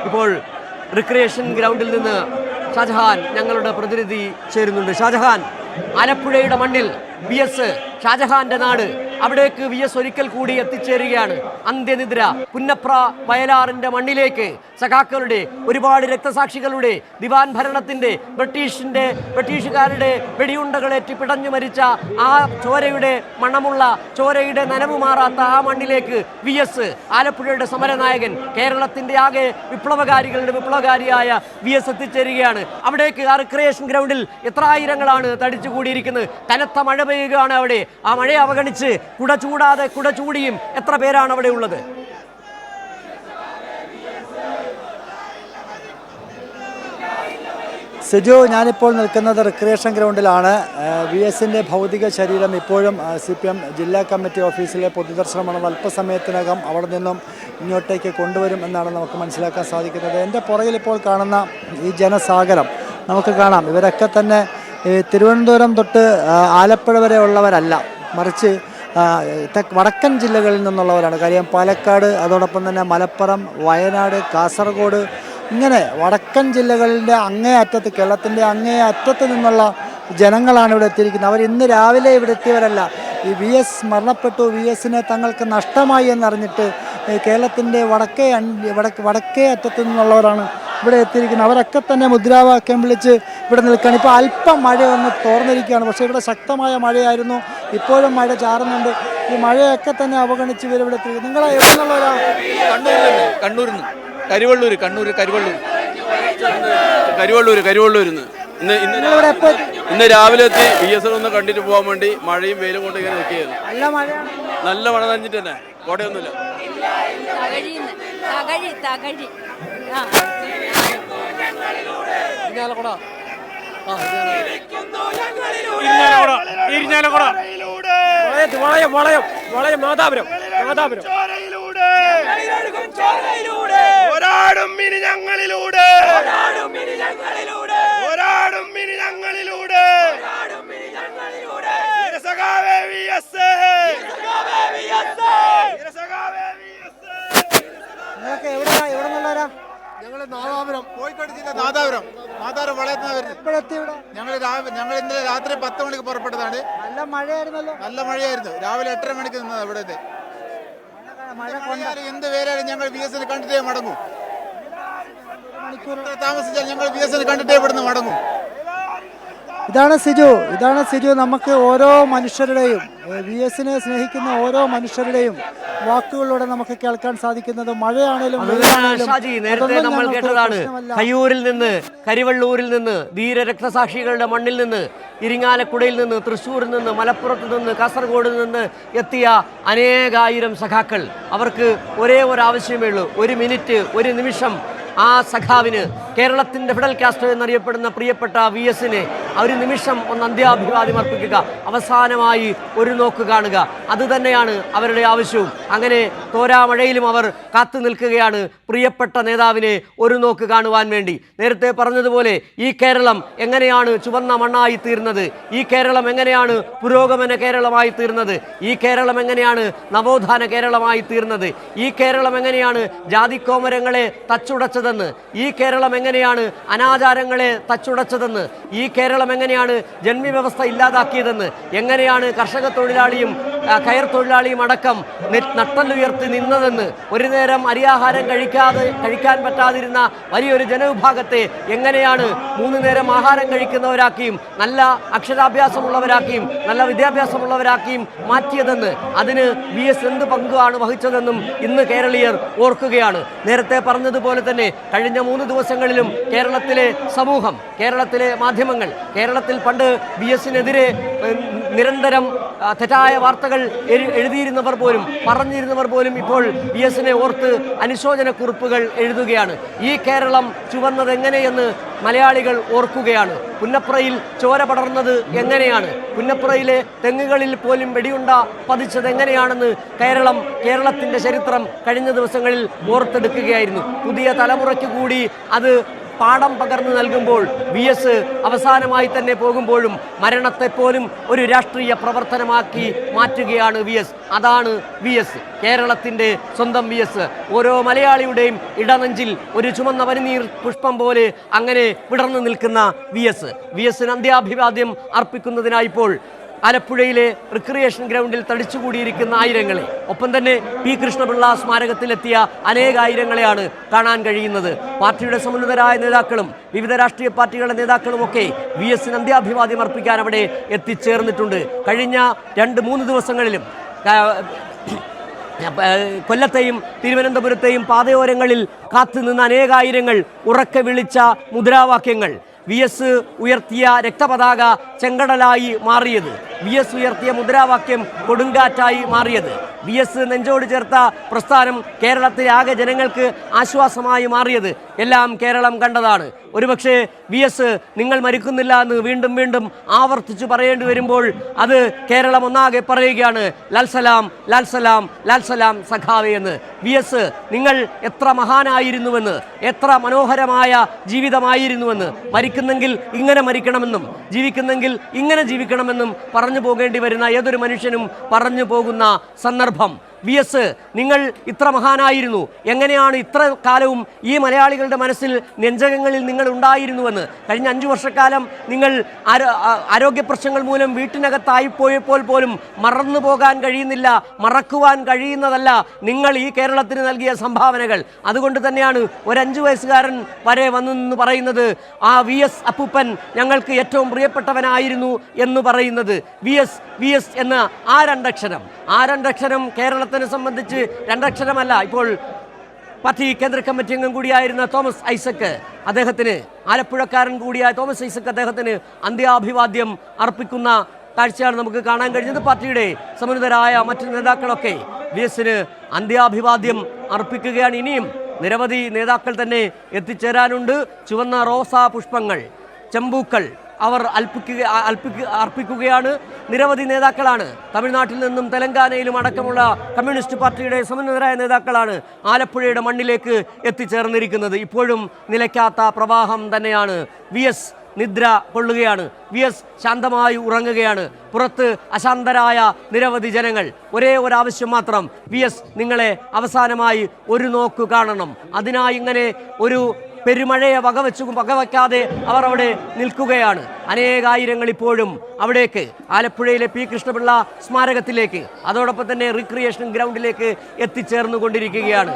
ഇപ്പോൾ റിക്രിയേഷൻ ഗ്രൗണ്ടിൽ നിന്ന് ഷാജഹാൻ ഞങ്ങളുടെ പ്രതിനിധി ചേരുന്നുണ്ട്. ഷാജഹാൻ, ആലപ്പുഴയുടെ മണ്ണിൽ VS ഷാജഹാന്റെ നാട്, അവിടേക്ക് VS ഒരിക്കൽ കൂടി എത്തിച്ചേരുകയാണ്. അന്ത്യനിദ്ര പുന്നപ്ര വയലാറിന്റെ മണ്ണിലേക്ക് സഖാക്കളുടെ, ഒരുപാട് രക്തസാക്ഷികളുടെ, ദിവാൻ ഭരണത്തിന്റെ, ബ്രിട്ടീഷുകാരുടെ വെടിയുണ്ടകളേറ്റ് പിടഞ്ഞു മരിച്ച ആ ചോരയുടെ മണമുള്ള, ചോരയുടെ നനവ് മാറാത്ത ആ മണ്ണിലേക്ക് VS, ആലപ്പുഴയുടെ സമരനായകൻ, കേരളത്തിന്റെ ആകെ വിപ്ലവകാരിയായ VS എത്തിച്ചേരുകയാണ്. അവിടേക്ക് ആ റിക്രിയേഷൻ ഗ്രൗണ്ടിൽ എത്ര ആയിരങ്ങളാണ് തടിച്ചുകൂടിയിരിക്കുന്നത്. കനത്ത മഴ പെയ്യുകയാണ് അവിടെ. ആ മഴയെ അവഗണിച്ച് കുട ചൂടാതെ കുട ചൂടിയും എത്ര പേരാണ് അവിടെ ഉള്ളത്? സിജു, ഞാനിപ്പോൾ നിൽക്കുന്നത് റിക്രിയേഷൻ ഗ്രൗണ്ടിലാണ്. VSന്റെ ഭൗതിക ശരീരം ഇപ്പോഴും CPM ജില്ലാ കമ്മിറ്റി ഓഫീസിലെ പൊതുദർശനമാണ്. അല്പസമയത്തിനകം അവിടെ നിന്നും ഇങ്ങോട്ടേക്ക് കൊണ്ടുവരും എന്നാണ് നമുക്ക് മനസ്സിലാക്കാൻ സാധിക്കുന്നത്. എൻ്റെ പുറകിൽ ഇപ്പോൾ കാണുന്ന ഈ ജനസാഗരം നമുക്ക് കാണാം. ഇവരൊക്കെ തന്നെ തിരുവനന്തപുരം തൊട്ട് ആലപ്പുഴ വരെ ഉള്ളവരല്ല, മറിച്ച് വടക്കൻ ജില്ലകളിൽ നിന്നുള്ളവരാണ്. കാര്യം പാലക്കാട്, അതോടൊപ്പം തന്നെ മലപ്പുറം, വയനാട്, കാസർഗോഡ്, ഇങ്ങനെ വടക്കൻ ജില്ലകളിൻ്റെ അങ്ങേ അറ്റത്ത്, കേരളത്തിൻ്റെ അങ്ങേ അറ്റത്ത് നിന്നുള്ള ജനങ്ങളാണ് ഇവിടെ എത്തിയിരിക്കുന്നത്. അവർ ഇന്ന് രാവിലെ ഇവിടെ എത്തിയവരല്ല. ഈ VS മരണപ്പെട്ടു, VSനെ തങ്ങൾക്ക് നഷ്ടമായി എന്നറിഞ്ഞിട്ട് കേരളത്തിൻ്റെ വടക്കേ അറ്റത്ത് നിന്നുള്ളവരാണ് ഇവിടെ എത്തിയിരിക്കുന്നത്. അവരൊക്കെ തന്നെ മുദ്രാവാക്യം വിളിച്ച് ഇവിടെ നിൽക്കുകയാണ്. ഇപ്പോൾ അല്പം മഴ ഒന്ന് തോർന്നിരിക്കുകയാണ്, പക്ഷേ ഇവിടെ ശക്തമായ മഴയായിരുന്നു. ഇപ്പോഴും മഴ ചാറുന്നുണ്ട്. ഈ മഴയൊക്കെ തന്നെ അവഗണിച്ച് ഇവരിവിടെ എത്തിയിരിക്കുന്നു. നിങ്ങൾ എവിടെ നിന്നുള്ളവരാണ്? കണ്ണൂരിൽ നിന്ന്. കരുവള്ളൂരിൽ നിന്ന് ഇന്ന് രാവിലെ എത്തി. VS ഒന്ന് കണ്ടിട്ട് പോകാൻ വേണ്ടി മഴയും വെയിലും കൊണ്ട് ഇങ്ങനെ നിൽക്കുകയായിരുന്നു. നല്ല മഴ നനഞ്ഞിട്ട് തന്നെ, കോടയൊന്നുമില്ല. കോഴിക്കോട് ജില്ല നാദാപുരം ഞങ്ങൾ ഇന്നലെ രാത്രി 10 മണിക്ക് പുറപ്പെട്ടതാണ്. നല്ല മഴയായിരുന്നു. രാവിലെ 8:30 മണിക്ക് നിന്നത് ഇവിടെ. എന്ത് പേരായാലും ഞങ്ങൾ VSനെ കണ്ടിട്ടേ മടങ്ങും. താമസിച്ചാൽ ഞങ്ങൾ VSനെ കണ്ടിട്ടേ ഇവിടുന്ന് മടങ്ങും. ഇതാണ് സിജു, നമുക്ക് ഓരോ മനുഷ്യരുടെയും, VSനെ സ്നേഹിക്കുന്ന ഓരോ മനുഷ്യരുടെയും വാക്കുകളിലൂടെ നമുക്ക് കേൾക്കാൻ സാധിക്കുന്നത്. മഴയാണേലും നേരത്തെ നമ്മൾ കേട്ടതാണ്. കയ്യൂരിൽ നിന്ന്, കരിവള്ളൂരിൽ നിന്ന്, ധീര രക്തസാക്ഷികളുടെ മണ്ണിൽ നിന്ന്, ഇരിങ്ങാലക്കുടയിൽ നിന്ന്, തൃശ്ശൂരിൽ നിന്ന്, മലപ്പുറത്ത് നിന്ന്, കാസർഗോഡ് നിന്ന് എത്തിയ അനേകായിരം സഖാക്കൾ. അവർക്ക് ഒരേ ഒരു ആവശ്യമേ ഉള്ളൂ, ഒരു മിനിറ്റ്, ഒരു നിമിഷം. ആ സഖാവിന്, കേരളത്തിൻ്റെ ഫിഡൽ കാസ്ട്രോ എന്നറിയപ്പെടുന്ന പ്രിയപ്പെട്ട VSനെ ഒരു നിമിഷം ഒന്ന് അന്ത്യാഭിവാദ്യം അർപ്പിക്കുക, അവസാനമായി ഒരു നോക്ക് കാണുക. അതുതന്നെയാണ് അവരുടെ ആവശ്യവും. അങ്ങനെ തോരാമഴയിലും അവർ കാത്തു നിൽക്കുകയാണ് പ്രിയപ്പെട്ട നേതാവിനെ ഒരു നോക്ക് കാണുവാൻ വേണ്ടി. നേരത്തെ പറഞ്ഞതുപോലെ ഈ കേരളം എങ്ങനെയാണ് ചുവന്ന മണ്ണായി തീർന്നത്, ഈ കേരളം എങ്ങനെയാണ് പുരോഗമന കേരളമായി തീർന്നത്, ഈ കേരളം എങ്ങനെയാണ് നവോത്ഥാന കേരളമായി തീർന്നത്, ഈ കേരളം എങ്ങനെയാണ് ജാതിക്കോമരങ്ങളെ തച്ചുടച്ചതെന്ന്, ഈ കേരളം എങ്ങനെയാണ് അനാചാരങ്ങളെ തച്ചുടച്ചതെന്ന്, ഈ കേരളം എങ്ങനെയാണ് ജന്മിവ്യവസ്ഥ ഇല്ലാതാക്കിയതെന്ന്, എങ്ങനെയാണ് കർഷക തൊഴിലാളിയും കയർ തൊഴിലാളിയും അടക്കം നട്ടലുയർത്തി നിന്നതെന്ന്, ഒരു നേരം അരിയാഹാരം കഴിക്കാൻ പറ്റാതിരുന്ന വലിയൊരു ജനവിഭാഗത്തെ എങ്ങനെയാണ് 3 നേരം ആഹാരം കഴിക്കുന്നവരാക്കിയും നല്ല അക്ഷരാഭ്യാസമുള്ളവരാക്കിയും നല്ല വിദ്യാഭ്യാസമുള്ളവരാക്കിയും മാറ്റിയതെന്ന്, അതിന് VS എന്ത് പങ്കാണ് വഹിച്ചതെന്നും ഇന്ന് കേരളീയർ ഓർക്കുകയാണ്. നേരത്തെ പറഞ്ഞതുപോലെ തന്നെ കഴിഞ്ഞ 3 ദിവസങ്ങളിലും കേരളത്തിലെ സമൂഹം, കേരളത്തിലെ മാധ്യമങ്ങൾ, കേരളത്തിൽ പണ്ട് VSനെതിരെ നിരന്തരം തെറ്റായ വാർത്തകൾ എഴുതിയിരുന്നവർ പോലും, പറഞ്ഞിരുന്നവർ പോലും ഇപ്പോൾ VSനെ ഓർത്ത് അനുശോചന കുറിപ്പുകൾ എഴുതുകയാണ്. ഈ കേരളം ചുവന്നത് എങ്ങനെയെന്ന് മലയാളികൾ ഓർക്കുകയാണ്. പുന്നപ്രയിൽ ചോര പടർന്നത് എങ്ങനെയാണ്, പുന്നപ്രയിലെ തെങ്ങുകളിൽ പോലും വെടിയുണ്ട പതിച്ചത് എങ്ങനെയാണെന്ന് കേരളത്തിൻ്റെ ചരിത്രം കഴിഞ്ഞ ദിവസങ്ങളിൽ ഓർത്തെടുക്കുകയായിരുന്നു. പുതിയ തലമുറയ്ക്ക് കൂടി അത് പാഠം പകർന്നു നൽകുമ്പോൾ VS അവസാനമായി തന്നെ പോകുമ്പോഴും മരണത്തെപ്പോലും ഒരു രാഷ്ട്രീയ പ്രവർത്തനമാക്കി മാറ്റുകയാണ് VS. അതാണ് VS, കേരളത്തിൻ്റെ സ്വന്തം VS. ഓരോ മലയാളിയുടെയും ഇടനെഞ്ചിൽ ഒരു ചുമന്ന പനിനീർ പുഷ്പം പോലെ അങ്ങനെ വിടർന്നു നിൽക്കുന്ന VSന് അന്ത്യാഭിവാദ്യം അർപ്പിക്കുന്നതിനായിപ്പോൾ ആലപ്പുഴയിലെ റിക്രിയേഷൻ ഗ്രൗണ്ടിൽ തടിച്ചുകൂടിയിരിക്കുന്ന ആയിരങ്ങളെ, ഒപ്പം തന്നെ P. കൃഷ്ണപിള്ള സ്മാരകത്തിലെത്തിയ അനേകായിരങ്ങളെയാണ് കാണാൻ കഴിയുന്നത്. പാർട്ടിയുടെ സമുന്നതരായ നേതാക്കളും വിവിധ രാഷ്ട്രീയ പാർട്ടികളുടെ നേതാക്കളുമൊക്കെ VSന് അന്ത്യാഭിവാദ്യം അർപ്പിക്കാൻ അവിടെ എത്തിച്ചേർന്നിട്ടുണ്ട്. കഴിഞ്ഞ 2-3 ദിവസങ്ങളിലും കൊല്ലത്തെയും തിരുവനന്തപുരത്തെയും പാതയോരങ്ങളിൽ കാത്തുനിന്ന അനേകായിരങ്ങൾ ഉറക്കെ വിളിച്ച മുദ്രാവാക്യങ്ങൾ, VS ഉയർത്തിയ രക്തപതാക ചെങ്കടലായി മാറിയത്, VS ഉയർത്തിയ മുദ്രാവാക്യം കൊടുങ്കാറ്റായി മാറിയത്, VS നെഞ്ചോട് ചേർത്ത പ്രസ്ഥാനം കേരളത്തിലെ ആകെ ജനങ്ങൾക്ക് ആശ്വാസമായി മാറിയത് എല്ലാം കേരളം കണ്ടതാണ്. ഒരുപക്ഷെ VS നിങ്ങൾ മരിക്കുന്നില്ല എന്ന് വീണ്ടും വീണ്ടും ആവർത്തിച്ചു പറയേണ്ടി വരുമ്പോൾ അത് കേരളം ഒന്നാകെ പറയുകയാണ്, ലാൽ സലാം ലാൽ സലാം ലാൽ സലാം സഖാവേ എന്ന്. VS നിങ്ങൾ എത്ര മഹാനായിരുന്നുവെന്ന്, എത്ര മനോഹരമായ ജീവിതമായിരുന്നുവെന്ന്, മരിക്കുന്നെങ്കിൽ ഇങ്ങനെ മരിക്കണമെന്നും ജീവിക്കുന്നെങ്കിൽ ഇങ്ങനെ ജീവിക്കണമെന്നും പറഞ്ഞു പോകേണ്ടി വരുന്ന ഏതൊരു മനുഷ്യനും പറഞ്ഞു പോകുന്ന സന്ദർഭം. VS നിങ്ങൾ ഇത്ര മഹാനായിരുന്നു, എങ്ങനെയാണ് ഇത്ര കാലവും ഈ മലയാളികളുടെ മനസ്സിൽ നെഞ്ചകങ്ങളിൽ നിങ്ങൾ ഉണ്ടായിരുന്നുവെന്ന്. കഴിഞ്ഞ 5 വർഷക്കാലം നിങ്ങൾ ആരോഗ്യ പ്രശ്നങ്ങൾ മൂലം വീട്ടിനകത്തായിപ്പോയപ്പോൾ പോലും മറന്നു പോകാൻ കഴിയുന്നില്ല, മറക്കുവാൻ കഴിയുന്നതല്ല നിങ്ങൾ ഈ കേരളത്തിന് നൽകിയ സംഭാവനകൾ. അതുകൊണ്ട് തന്നെയാണ് ഒരു 5 വയസ്സുകാരൻ വരെ വന്നു നിന്ന് പറയുന്നത്, ആ VS അപ്പൂപ്പൻ ഞങ്ങൾക്ക് ഏറ്റവും പ്രിയപ്പെട്ടവനായിരുന്നു എന്ന് പറയുന്നത്. VS എന്ന ആ രണ്ടക്ഷരം കേരളത്തിനെ സംബന്ധിച്ച് 2 അക്ഷരമല്ല. ഇപ്പോൾ പാർട്ടി കേന്ദ്ര കമ്മിറ്റി അംഗം കൂടിയായിരുന്ന തോമസ് ഐസക്, അദ്ദേഹത്തിന് ആലപ്പുഴക്കാരൻ കൂടിയായ തോമസ് ഐസക് അദ്ദേഹത്തിന് അന്ത്യാഭിവാദ്യം അർപ്പിക്കുന്ന കാഴ്ചയാണ് നമുക്ക് കാണാൻ കഴിഞ്ഞത്. പാർട്ടിയുടെ സമുന്നതരായ മറ്റു നേതാക്കളൊക്കെ VSന് അന്ത്യാഭിവാദ്യം അർപ്പിക്കുകയാണ്. ഇനിയും നിരവധി നേതാക്കൾ തന്നെ എത്തിച്ചേരാനുണ്ട്. ചുവന്ന റോസാ പുഷ്പങ്ങൾ, ചെമ്പൂക്കൾ അവർ അർപ്പിക്കുകയാണ്. നിരവധി നേതാക്കളാണ് തമിഴ്നാട്ടിൽ നിന്നും തെലങ്കാനയിലും അടക്കമുള്ള കമ്മ്യൂണിസ്റ്റ് പാർട്ടിയുടെ സമുന്നതരായ നേതാക്കളാണ് ആലപ്പുഴയുടെ മണ്ണിലേക്ക് എത്തിച്ചേർന്നിരിക്കുന്നത്. ഇപ്പോഴും നിലയ്ക്കാത്ത പ്രവാഹം തന്നെയാണ്. VS നിദ്ര കൊള്ളുകയാണ്, VS ശാന്തമായി ഉറങ്ങുകയാണ്. പുറത്ത് അശാന്തരായ നിരവധി ജനങ്ങൾ. ഒരേ ഒരു ആവശ്യം മാത്രം, VS നിങ്ങളെ അവസാനമായി ഒരു നോക്ക് കാണണം. അതിനായി ഇങ്ങനെ ഒരു പെരുമഴയെ വകവയ്ക്കാതെ അവർ അവിടെ നിൽക്കുകയാണ്. അനേകായിരങ്ങൾ ഇപ്പോഴും അവിടേക്ക് ആലപ്പുഴയിലെ P. കൃഷ്ണപിള്ള സ്മാരകത്തിലേക്ക്, അതോടൊപ്പം തന്നെ റിക്രിയേഷൻ ഗ്രൗണ്ടിലേക്ക് എത്തിച്ചേർന്നുകൊണ്ടിരിക്കുകയാണ്.